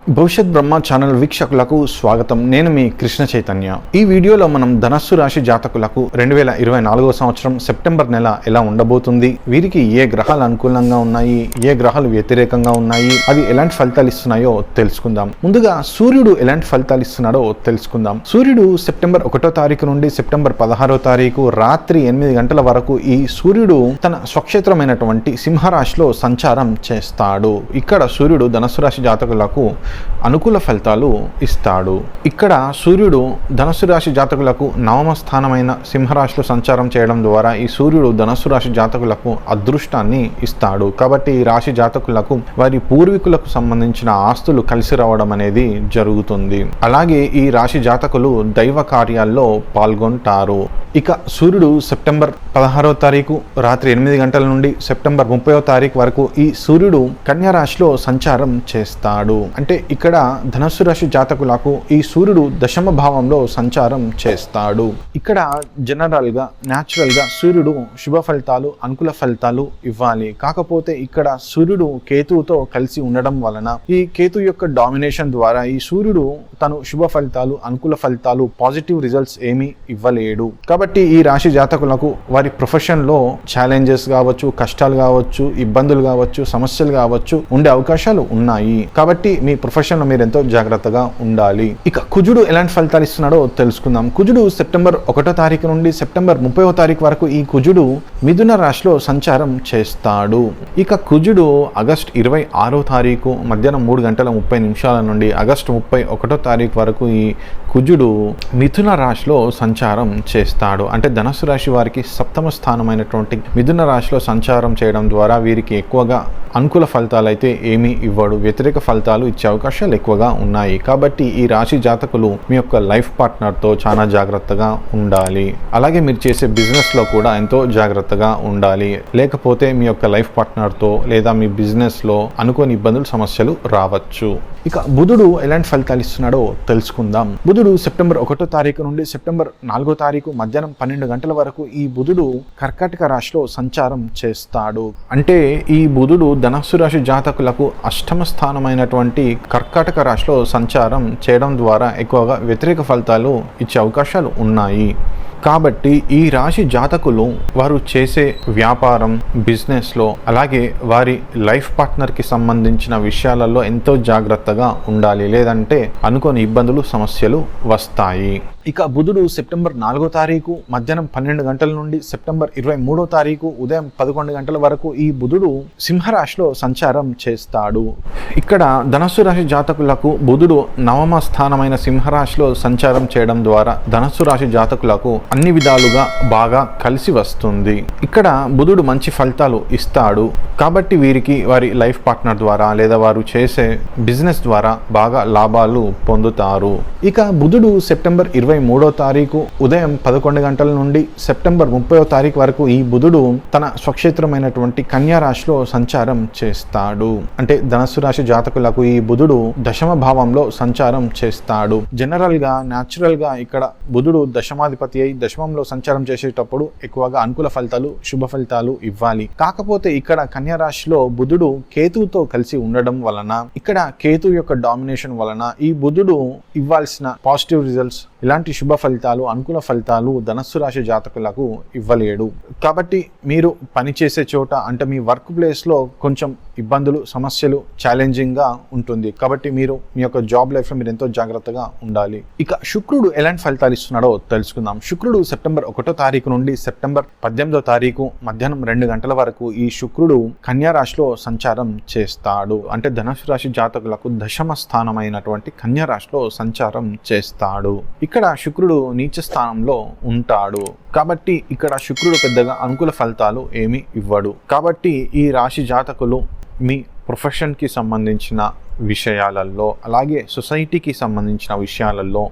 భవిష్యత్ బ్రహ్మ ఛానల్ వీక్షకులకు స్వాగతం. నేను మీ కృష్ణ చైతన్య. ఈ వీడియోలో మనం ధనస్సు రాశి జాతకులకు 2024 సంవత్సరం సెప్టెంబర్ నెల ఎలా ఉండబోతుంది, వీరికి ఏ గ్రహాలు అనుకూలంగా ఉన్నాయి, ఏ గ్రహాలు వ్యతిరేకంగా ఉన్నాయి, అది ఎలాంటి ఫలితాలు ఇస్తున్నాయో తెలుసుకుందాం. ముందుగా సూర్యుడు ఎలాంటి ఫలితాలు ఇస్తున్నాడో తెలుసుకుందాం. సూర్యుడు సెప్టెంబర్ 1వ తారీఖు నుండి సెప్టెంబర్ 16వ తారీఖు రాత్రి 8 గంటల వరకు ఈ సూర్యుడు తన స్వక్షేత్రమైనటువంటి సింహరాశిలో సంచారం చేస్తాడు. ఇక్కడ సూర్యుడు ధనస్సు రాశి జాతకులకు అనుకూల ఫలితాలు ఇస్తాడు. ఇక్కడ సూర్యుడు ధనస్సు రాశి జాతకులకు నవమ స్థానమైన సింహరాశిలో సంచారం చేయడం ద్వారా ఈ సూర్యుడు ధనస్సు రాశి జాతకులకు అదృష్టాన్ని ఇస్తాడు. కాబట్టి ఈ రాశి జాతకులకు వారి పూర్వీకులకు సంబంధించిన ఆస్తులు కలిసి రావడం అనేది జరుగుతుంది. అలాగే ఈ రాశి జాతకులు దైవ కార్యాల్లో పాల్గొంటారు. ఇక సూర్యుడు సెప్టెంబర్ 16వ తారీఖు రాత్రి 8 గంటల నుండి సెప్టెంబర్ 30వ తారీఖు వరకు ఈ సూర్యుడు కన్యా రాశిలో సంచారం చేస్తాడు. అంటే ఇక్కడ ధనస్సు రాశి జాతకులకు ఈ సూర్యుడు దశమ భావంలో సంచారం చేస్తాడు. ఇక్కడ జనరల్గా న్యాచురల్గా సూర్యుడు శుభ ఫలితాలు, అనుకూల ఫలితాలు ఇవ్వాలి. కాకపోతే ఇక్కడ సూర్యుడు కేతువుతో కలిసి ఉండడం వలన ఈ కేతు యొక్క డామినేషన్ ద్వారా ఈ సూర్యుడు తను శుభ ఫలితాలు, అనుకూల ఫలితాలు, పాజిటివ్ రిజల్ట్స్ ఏమీ ఇవ్వలేడు. కాబట్టి ఈ రాశి జాతకులకు వారి ప్రొఫెషన్లో ఛాలెంజెస్ కావచ్చు, కష్టాలు కావచ్చు, ఇబ్బందులు కావచ్చు, సమస్యలు కావచ్చు ఉండే అవకాశాలు ఉన్నాయి. కాబట్టి మీ ప్రొఫెషన్లో మీరు ఎంతో జాగ్రత్తగా ఉండాలి. ఇక కుజుడు ఎలాంటి ఫలితాలు ఇస్తున్నాడో తెలుసుకుందాం. కుజుడు సెప్టెంబర్ 1వ తారీఖు నుండి సెప్టెంబర్ 30వ తారీఖు వరకు ఈ కుజుడు మిథున రాశిలో సంచారం చేస్తాడు. ఇక కుజుడు ఆగస్టు 26వ తారీఖు మధ్యాహ్నం 3 గంటల 30 నిమిషాల నుండి ఆగస్టు 31వ తారీఖు వరకు ఈ కుజుడు మిథున రాశిలో సంచారం చేస్తాడు. అంటే ధనస్సు రాశి వారికి సప్తమ స్థానమైనటువంటి మిథున రాశిలో సంచారం చేయడం ద్వారా వీరికి ఎక్కువగా అనుకూల ఫలితాలు అయితే ఏమీ ఇవ్వడు, వ్యతిరేక ఫలితాలు ఇచ్చే అవకాశాలు ఎక్కువగా ఉన్నాయి. కాబట్టి ఈ రాశి జాతకులు మీ యొక్క లైఫ్ పార్ట్నర్తో చాలా జాగ్రత్తగా ఉండాలి. అలాగే మీరు చేసే బిజినెస్లో కూడా ఎంతో జాగ్రత్తగా ఉండాలి. లేకపోతే మీ యొక్క లైఫ్ పార్ట్నర్తో లేదా మీ బిజినెస్లో అనుకోని ఇబ్బందులు, సమస్యలు రావచ్చు. ఇక బుధుడు ఎలాంటి ఫలితాలు ఇస్తున్నాడో తెలుసుకుందాం. బుధుడు సెప్టెంబర్ 1వ తారీఖు నుండి సెప్టెంబర్ 4వ తారీఖు మధ్యాహ్నం 12 గంటల వరకు ఈ బుధుడు కర్కాటక రాశిలో సంచారం చేస్తాడు. అంటే ఈ బుధుడు ధనస్సు రాశి జాతకులకు అష్టమ స్థానమైనటువంటి కర్కాటక రాశిలో సంచారం చేయడం ద్వారా ఎక్కువగా వ్యతిరేక ఫలితాలు ఇచ్చే అవకాశాలు ఉన్నాయి. కాబట్టి ఈ రాశి జాతకులు వారు చేసే వ్యాపారం, బిజినెస్లో అలాగే వారి లైఫ్ పార్ట్నర్కి సంబంధించిన విషయాలలో ఎంతో జాగ్రత్తగా ఉండాలి. లేదంటే అనుకోని ఇబ్బందులు, సమస్యలు వస్తాయి. ఇక బుధుడు సెప్టెంబర్ 4వ తారీఖు మధ్యాహ్నం 12 గంటల నుండి సెప్టెంబర్ 23వ తారీఖు ఉదయం 11 గంటల వరకు ఈ బుధుడు సింహరాశిలో సంచారం చేస్తాడు. ఇక్కడ ధనస్సు రాశి జాతకులకు బుధుడు నవమ స్థానమైన సింహరాశిలో సంచారం చేయడం ద్వారా ధనస్సు రాశి జాతకులకు అన్ని విధాలుగా బాగా కలిసి వస్తుంది. ఇక్కడ బుధుడు మంచి ఫలితాలు ఇస్తాడు. కాబట్టి వీరికి వారి లైఫ్ పార్ట్నర్ ద్వారా లేదా వారు చేసే బిజినెస్ ద్వారా బాగా లాభాలు పొందుతారు. ఇక బుధుడు సెప్టెంబర్ 23వ తారీఖు ఉదయం 11 గంటల నుండి సెప్టెంబర్ 30వ తారీఖు వరకు ఈ బుధుడు తన స్వక్షేత్రమైనటువంటి కన్యా రాశిలో సంచారం చేస్తాడు. అంటే ధనస్సు రాశి జాతకులకు ఈ బుధుడు దశమ భావంలో సంచారం చేస్తాడు. జనరల్ గా, న్యాచురల్ గా ఇక్కడ బుధుడు దశమాధిపతి అయి దశమంలో సంచారం చేసేటప్పుడు ఎక్కువగా అనుకూల ఫలితాలు, శుభ ఫలితాలు ఇవ్వాలి. కాకపోతే ఇక్కడ కన్యా రాశిలో బుధుడు కేతువుతో కలిసి ఉండడం వలన, ఇక్కడ కేతు యొక్క డామినేషన్ వలన ఈ బుధుడు ఇవ్వాల్సిన పాజిటివ్ రిజల్ట్స్, ఇలాంటి శుభ ఫలితాలు, అనుకూల ఫలితాలు ధనస్సు రాశి జాతకులకు ఇవ్వలేడు. కాబట్టి మీరు పనిచేసే చోట అంటే మీ వర్క్ ప్లేస్లో కొంచెం ఇబ్బందులు, సమస్యలు, ఛాలెంజింగ్గా ఉంటుంది. కాబట్టి మీరు మీ యొక్క జాబ్ లైఫ్లో మీరు ఎంతో జాగ్రత్తగా ఉండాలి. ఇక శుక్రుడు ఎలాంటి ఫలితాలు ఇస్తున్నాడో తెలుసుకుందాం. శుక్రుడు సెప్టెంబర్ 1వ తారీఖు నుండి సెప్టెంబర్ 18వ తారీఖు మధ్యాహ్నం 2 గంటల వరకు ఈ శుక్రుడు కన్యా రాశిలో సంచారం చేస్తాడు. అంటే ధనుసు రాశి జాతకులకు దశమ స్థానమైనటువంటి కన్యా రాశిలో సంచారం చేస్తాడు. ఇక్కడ శుక్రుడు నీచ స్థానంలో ఉంటాడు. కాబట్టి ఇక్కడ శుక్రుడు పెద్దగా అనుకూల ఫలితాలు ఏమీ ఇవ్వడు. కాబట్టి ఈ రాశి జాతకులు మీ ప్రొఫెషన్కి సంబంధించిన విషయాలలో అలాగే సొసైటీకి సంబంధించిన విషయాలలో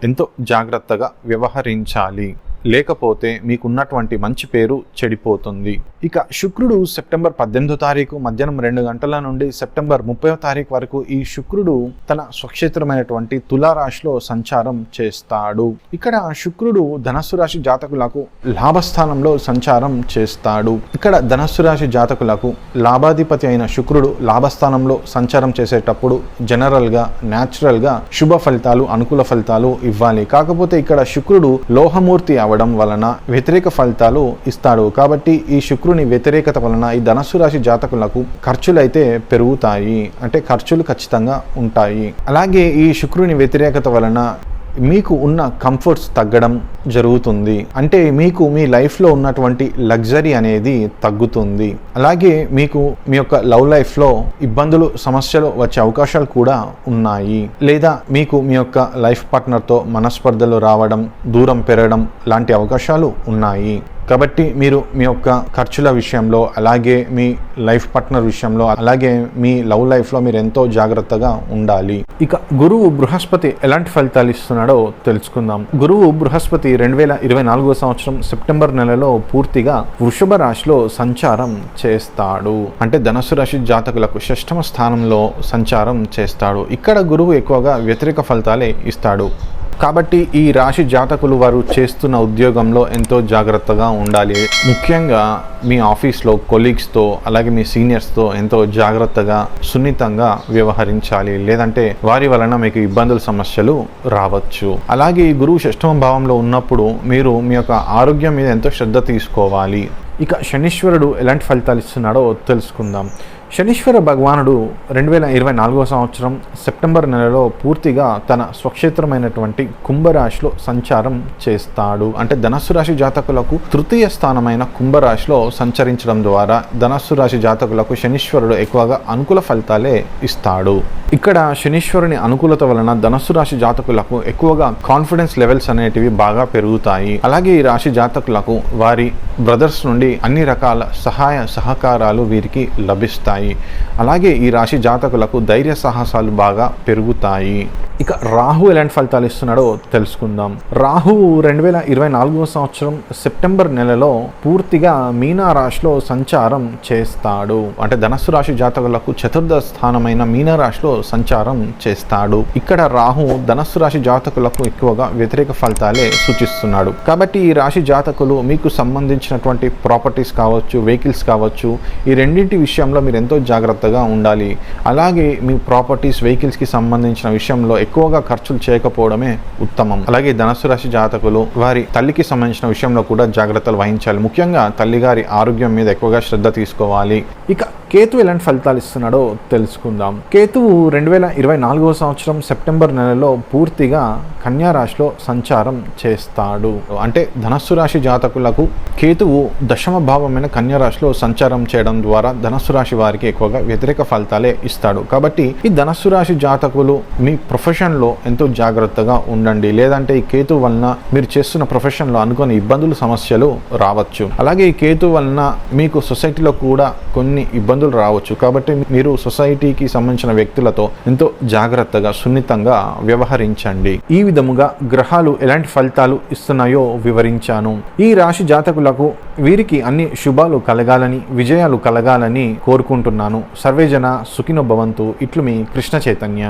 ఎంతో జాగ్రత్తగా వ్యవహరించాలి. లేకపోతే మీకున్నటువంటి మంచి పేరు చెడిపోతుంది. ఇక శుక్రుడు సెప్టెంబర్ 18వ తారీఖు మధ్యాహ్నం 2 గంటల నుండి సెప్టెంబర్ 30వ తారీఖు వరకు ఈ శుక్రుడు తన స్వక్షేత్రమైనటువంటి తులారాశిలో సంచారం చేస్తాడు. ఇక్కడ శుక్రుడు ధనస్సు రాశి జాతకులకు లాభస్థానంలో సంచారం చేస్తాడు. ఇక్కడ ధనస్సు రాశి జాతకులకు లాభాధిపతి అయిన శుక్రుడు లాభస్థానంలో సంచారం చేసేటప్పుడు జనరల్గా న్యాచురల్గా శుభ ఫలితాలు అనుకూల ఫలితాలు ఇవ్వాలి. కాకపోతే ఇక్కడ శుక్రుడు లోహమూర్తి అవడం వలన వ్యతిరేక ఫలితాలు ఇస్తాడు. కాబట్టి ఈ శుక్రుని వ్యతిరేకత వలన ఈ ధనస్సు రాశి జాతకులకు ఖర్చులు అయితే పెరుగుతాయి, అంటే ఖర్చులు ఖచ్చితంగా ఉంటాయి. అలాగే ఈ శుక్రుని వ్యతిరేకత వలన మీకు ఉన్న కంఫర్ట్స్ తగ్గడం జరుగుతుంది. అంటే మీకు మీ లైఫ్లో ఉన్నటువంటి లగ్జరీ అనేది తగ్గుతుంది. అలాగే మీకు మీ యొక్క లవ్ లైఫ్లో ఇబ్బందులు సమస్యలు వచ్చే అవకాశాలు కూడా ఉన్నాయి. లేదా మీకు మీ యొక్క లైఫ్ పార్ట్నర్తో మనస్పర్ధలు రావడం, దూరం పెరగడం లాంటి అవకాశాలు ఉన్నాయి. కాబట్టి మీరు మీ యొక్క ఖర్చుల విషయంలో, అలాగే మీ లైఫ్ పార్ట్నర్ విషయంలో, అలాగే మీ లవ్ లైఫ్లో మీరు ఎంతో జాగ్రత్తగా ఉండాలి. ఇక గురువు బృహస్పతి ఎలాంటి ఫలితాలు ఇస్తున్నాడో తెలుసుకుందాం. గురువు బృహస్పతి 2024 సంవత్సరం సెప్టెంబర్ నెలలో పూర్తిగా వృషభ రాశిలో సంచారం చేస్తాడు. అంటే ధనస్సు రాశి జాతకులకు 6వ స్థానంలో సంచారం చేస్తాడు. ఇక్కడ గురువు ఎక్కువగా వ్యతిరేక ఫలితాలే ఇస్తాడు. కాబట్టి ఈ రాశి జాతకులు వారు చేస్తున్న ఉద్యోగంలో ఎంతో జాగ్రత్తగా ఉండాలి. ముఖ్యంగా మీ ఆఫీస్లో కొలీగ్స్తో, అలాగే మీ సీనియర్స్తో ఎంతో జాగ్రత్తగా సున్నితంగా వ్యవహరించాలి. లేదంటే వారి వలన మీకు ఇబ్బందుల సమస్యలు రావచ్చు. అలాగే ఈ గురువు 6వ భావంలో ఉన్నప్పుడు మీరు మీ యొక్క ఆరోగ్యం మీద ఎంతో శ్రద్ధ తీసుకోవాలి. ఇక శనీశ్వరుడు ఎలాంటి ఫలితాలు ఇస్తున్నాడో తెలుసుకుందాం. శనీశ్వర భగవానుడు 2024 సంవత్సరం సెప్టెంబర్ నెలలో పూర్తిగా తన స్వక్షేత్రమైనటువంటి కుంభరాశిలో సంచారం చేస్తాడు. అంటే ధనస్సు రాశి జాతకులకు తృతీయ స్థానమైన కుంభరాశిలో సంచరించడం ద్వారా ధనస్సు రాశి జాతకులకు శనీశ్వరుడు ఎక్కువగా అనుకూల ఫలితాలే ఇస్తాడు. ఇక్కడ శనీశ్వరుని అనుకూలత వలన ధనస్సు రాశి జాతకులకు ఎక్కువగా కాన్ఫిడెన్స్ లెవెల్స్ అనేటివి బాగా పెరుగుతాయి. అలాగే ఈ రాశి జాతకులకు వారి బ్రదర్స్ నుండి అన్ని రకాల సహాయ సహకారాలు వీరికి లభిస్తాయి. అలాగే ఈ రాశి జాతకులకు ధైర్య సాహసాలు బాగా పెరుగుతాయి. ఇక రాహు ఎలాంటి ఫలితాలు ఇస్తున్నాడో తెలుసుకుందాం. రాహు 2024 సంవత్సరం సెప్టెంబర్ నెలలో పూర్తిగా మీనా రాశిలో సంచారం చేస్తాడు. అంటే ధనస్సు రాశి జాతకులకు 4వ స్థానమైన మీనా రాశిలో సంచారం చేస్తాడు. ఇక్కడ రాహు ధనస్సు రాశి జాతకులకు ఎక్కువగా వ్యతిరేక ఫలితాలే సూచిస్తున్నాడు. కాబట్టి ఈ రాశి జాతకులు మీకు సంబంధించినటువంటి ప్రాపర్టీస్ కావచ్చు, వెహికల్స్ కావచ్చు, ఈ రెండింటి విషయంలో మీరు ఎంతో జాగ్రత్తగా ఉండాలి. అలాగే మీ ప్రాపర్టీస్, వెహికల్స్కి సంబంధించిన విషయంలో ఎక్కువగా ఖర్చులు చేయకపోవడమే ఉత్తమం. అలాగే ధనస్సు రాశి జాతకులు వారి తల్లికి సంబంధించిన విషయంలో కూడా జాగ్రత్తలు వహించాలి. ముఖ్యంగా తల్లిగారి ఆరోగ్యం మీద ఎక్కువగా శ్రద్ధ తీసుకోవాలి. ఇక కేతువు ఎలాంటి ఫలితాలు ఇస్తున్నాడో తెలుసుకుందాం. కేతువు 2024 సంవత్సరం సెప్టెంబర్ నెలలో పూర్తిగా కన్యా రాశిలో సంచారం చేస్తాడు. అంటే ధనస్సు రాశి జాతకులకు కేతువు 10వ భావమైన కన్యా రాశిలో సంచారం చేయడం ద్వారా ధనస్సు రాశి వారికి ఎక్కువగా వ్యతిరేక ఫలితాలే ఇస్తాడు. కాబట్టి ఈ ధనస్సు రాశి జాతకులు మీ ప్రొఫెషన్లో ఎంతో జాగ్రత్తగా ఉండండి. లేదంటే ఈ కేతు వలన మీరు చేస్తున్న ప్రొఫెషన్లో అనుకోని ఇబ్బందులు, సమస్యలు రావచ్చు. అలాగే ఈ కేతు వలన మీకు సొసైటీలో కూడా కొన్ని ఇబ్బందులు రావచ్చు. కాబట్టి మీరు సొసైటీకి సంబంధించిన వ్యక్తులతో ఎంతో జాగ్రత్తగా, సున్నితంగా వ్యవహరించండి. ఈ విధముగా గ్రహాలు ఎలాంటి ఫలితాలు ఇస్తున్నాయో వివరించాను. ఈ రాశి జాతకులకు వీరికి అన్ని శుభాలు కలగాలని, విజయాలు కలగాలని కోరుకుంటున్నాను. సర్వేజన సుఖినో భవంతు. ఇట్లు మీ కృష్ణ చైతన్య.